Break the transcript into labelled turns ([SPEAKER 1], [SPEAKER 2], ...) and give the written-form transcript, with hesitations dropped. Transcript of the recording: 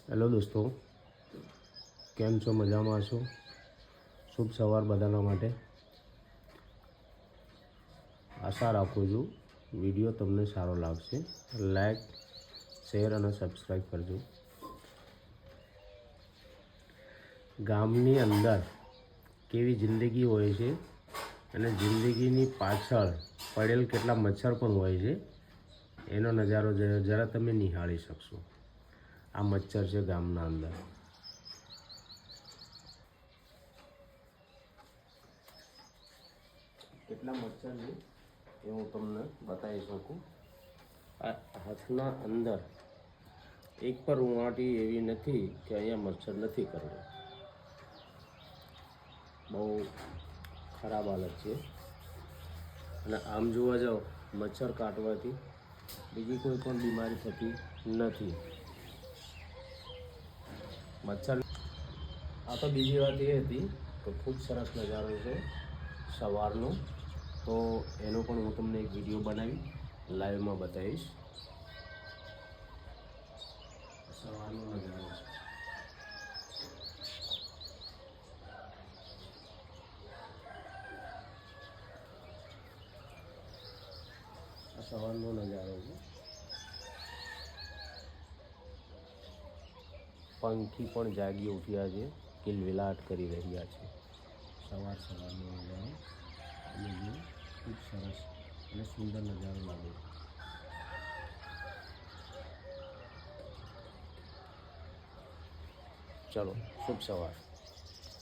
[SPEAKER 1] Hello દોસ્તો, કેમ છો? મજામાં છો? શુભ સવાર બધાના માટે. આશા રાખું છું વિડીયો તમને સારો લાગશે. લાઈક, શેર અને સબસ્ક્રાઈબ કરજો. ગામની અંદર કેવી જિંદગી હોય છે અને જિંદગીની પાછળ પડેલ કેટલા મચ્છર પણ હોય છે એનો નજારો જરા તમે નિહાળી શકશો. આ મચ્છર છે ગામના અંદર. કેટલા મચ્છર છે એ હું તમને બતાવી શકું. આ હાથના અંદર એક પર ઉણાટી એવી નથી કે અહીંયા મચ્છર નથી કરવો. બહુ ખરાબ હાલત છે. અને આમ જોવા જાઓ, મચ્છર કાટવાથી બીજી કોઈ પણ બીમારી થતી નથી. મચ્છર આ તો બીજી વાત એ હતી કે ખૂબ સરસ નજારો છે સવારનો. તો એનો પણ હું તમને એક વિડીયો બનાવી લાઈવમાં બતાવીશ. સવારનો નજારો છે. આ સવારનો નજારો છે. પંખી પણ જાગી ઉઠ્યા છે, કિલવિલાટ કરી રહ્યા છે. સવારનો નજારો અને ખૂબ સરસ અને સુંદર નજારો લાગે છે. ચલો, શુભ સવાર.